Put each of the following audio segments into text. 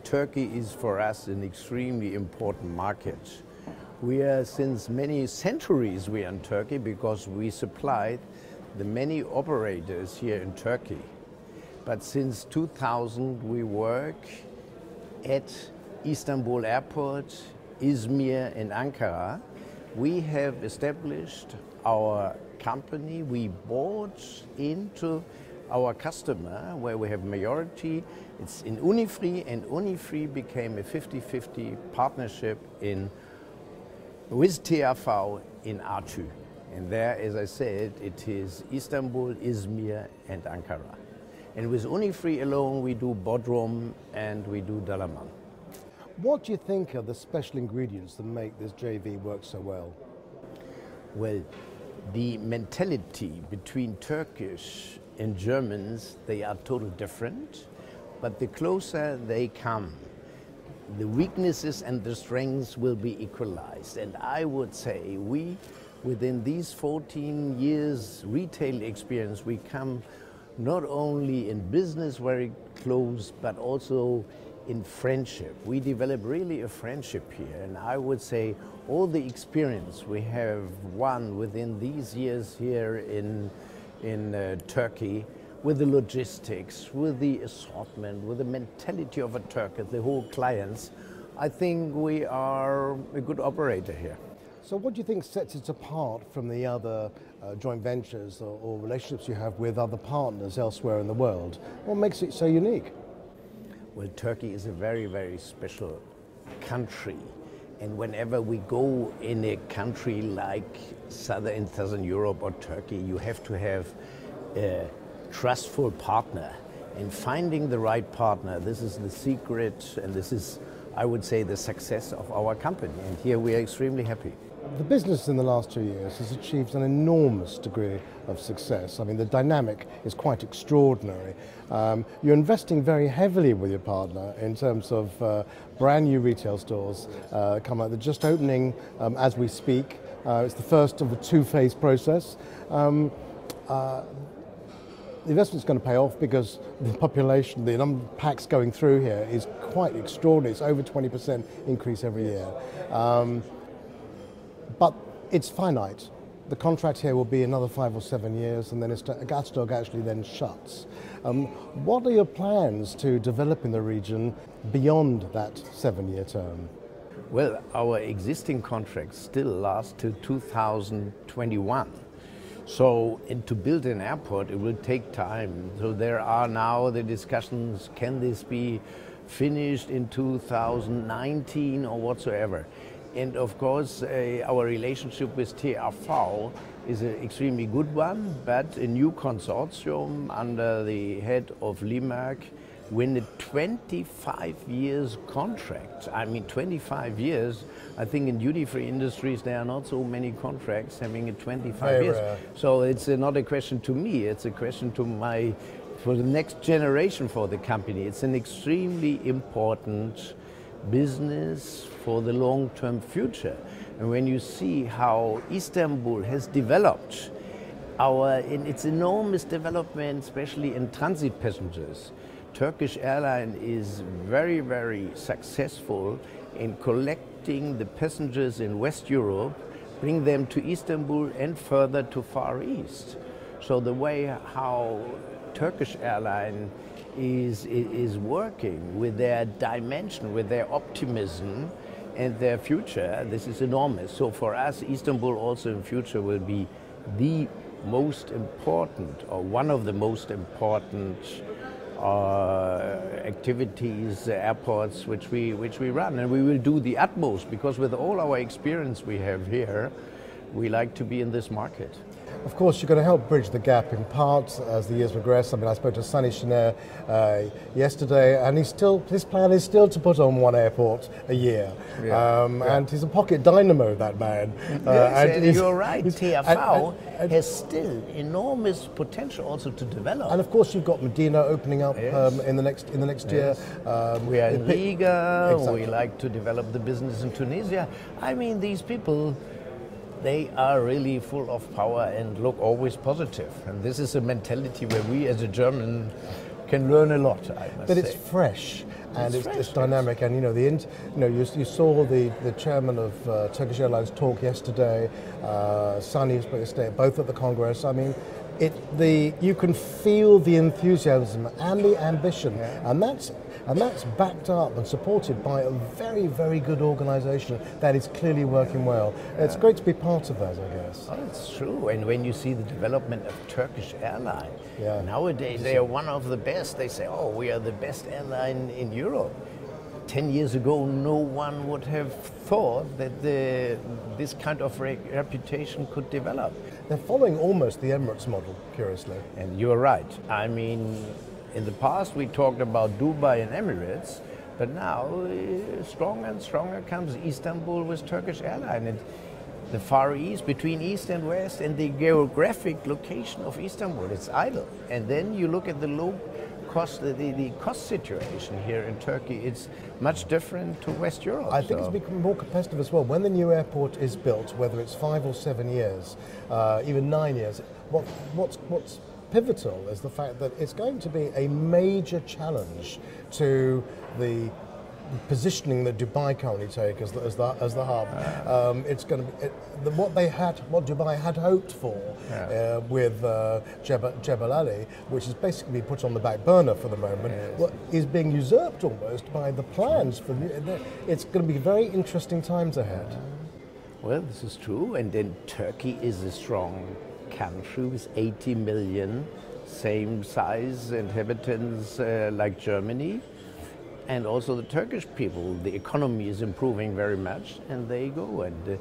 Turkey is for us an extremely important market. We are since many centuries we are in Turkey because we supplied the many operators here in Turkey. But since 2000 we work at Istanbul Airport, Izmir and Ankara. We have established our company. We bought into our customer where we have majority. It's in Unifree, and Unifree became a 50-50 partnership with TAV in R2. And there, as I said, it is Istanbul, Izmir and Ankara. And with Unifree alone we do Bodrum and we do Dalaman. What do you think are the special ingredients that make this JV work so well? Well, the mentality between Turkish and Germans, they are totally different, but the closer they come, the weaknesses and the strengths will be equalized. And I would say we, within these 14 years retail experience, we come not only in business very close, but also in friendship. We develop really a friendship here, and I would say all the experience we have won within these years here in Turkey, with the logistics, with the assortment, with the mentality of a Turk, the whole clients, I think we are a good operator here. So what do you think sets it apart from the other joint ventures or relationships you have with other partners elsewhere in the world? What makes it so unique? Well, Turkey is a very, very special country. And whenever we go in a country like Southern Europe or Turkey, you have to have a trustful partner. And finding the right partner, this is the secret, and this is, I would say, the success of our company. And here we are extremely happy. The business in the last 2 years has achieved an enormous degree of success. I mean, the dynamic is quite extraordinary. You're investing very heavily with your partner in terms of brand new retail stores come out. They're just opening as we speak. It's the first of a two-phase process. The investment's going to pay off because the population, the number of packs going through here is quite extraordinary. It's over 20% increase every year. But it's finite. The contract here will be another 5 or 7 years, and then Ataturk actually then shuts. What are your plans to develop in the region beyond that 7-year term? Well, our existing contracts still last till 2021. So, and to build an airport, it will take time. So there are now the discussions, can this be finished in 2019 or whatsoever? And of course, our relationship with TAV is an extremely good one, but a new consortium under the head of Limak win a 25 years contract. I mean, 25 years, I think in duty-free industries there are not so many contracts having a 25 years. Rare. So it's not a question to me, it's a question to for the next generation for the company. It's an extremely important business for the long-term future. And when you see how Istanbul has developed, in its enormous development, especially in transit passengers, Turkish Airlines is very, very successful in collecting the passengers in West Europe, bring them to Istanbul and further to Far East. So the way how Turkish Airlines is working with their dimension, with their optimism and their future, this is enormous. So for us, Istanbul also in future will be the most important, or one of the most important activities, airports which we run, and we will do the utmost, because with all our experience we have here, we like to be in this market. Of course, you're going to help bridge the gap in part as the years progress. I mean, I spoke to Sunny Shiner yesterday, and his plan is still to put on one airport a year. Yeah, and he's a pocket dynamo, that man. Yes, and you're right. TAV has still enormous potential also to develop. And of course, you've got Medina opening up in the next year. We are in Riga. Exactly. We like to develop the business in Tunisia. I mean, these people, they are really full of power and look always positive. And this is a mentality where we as a German can learn a lot, I must say. But it's fresh. and it's dynamic. And you saw the chairman of Turkish Airlines talk yesterday. Sunny spoke yesterday, both at the Congress. I mean, you can feel the enthusiasm and the ambition, and that's backed up and supported by a very, very good organisation that is clearly working well. It's great to be part of that, I guess. Oh, it's true. And when you see the development of Turkish Airlines, nowadays they are one of the best. They say, oh, we are the best airline in Europe. 10 years ago, no one would have thought that this kind of reputation could develop. They're following almost the Emirates model, curiously. And you're right. I mean, in the past we talked about Dubai and Emirates, but now stronger and stronger comes Istanbul with Turkish Airlines. And the Far East, between East and West, and the geographic location of Istanbul, it's idle. And then you look at the low cost, the cost situation here in Turkey, it's much different to West Europe. I think it's become more competitive as well. When the new airport is built, whether it's 5 or 7 years, even 9 years, what's pivotal is the fact that it's going to be a major challenge to the positioning that Dubai currently take as the hub. It's going to be what Dubai had hoped for with Gebr Ali, which is basically put on the back burner for the moment, is being usurped almost by the plans for. It's going to be very interesting times ahead. Well, this is true, and then Turkey is a strong country with 80 million, same size inhabitants like Germany. And also the Turkish people, the economy is improving very much, and they go and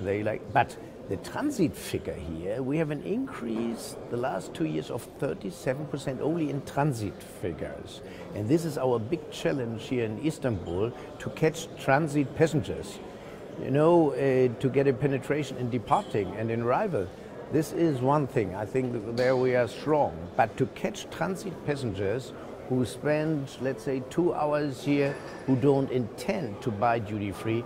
they like. But the transit figure here, we have an increase the last 2 years of 37% only in transit figures. And this is our big challenge here in Istanbul, to catch transit passengers. To get a penetration in departing and in arrival. This is one thing. I think there we are strong. But to catch transit passengers who spend, let's say, 2 hours here, who don't intend to buy duty-free,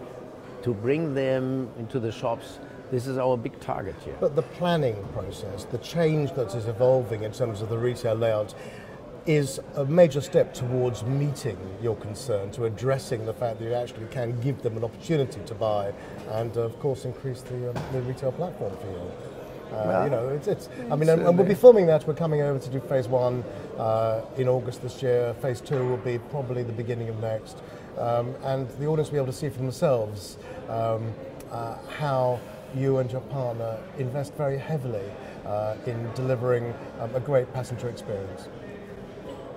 to bring them into the shops, this is our big target here. But the planning process, the change that is evolving in terms of the retail layout, is a major step towards meeting your concern, to addressing the fact that you actually can give them an opportunity to buy, and of course increase the retail platform for you. And we'll be filming that. We're coming over to do phase 1 in August this year. Phase 2 will be probably the beginning of next. And the audience will be able to see for themselves how you and your partner invest very heavily in delivering a great passenger experience.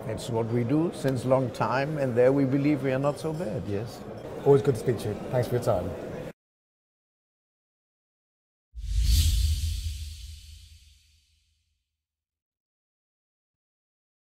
It's what we do since a long time, and there we believe we are not so bad, yes. Always good to speak to you. Thanks for your time.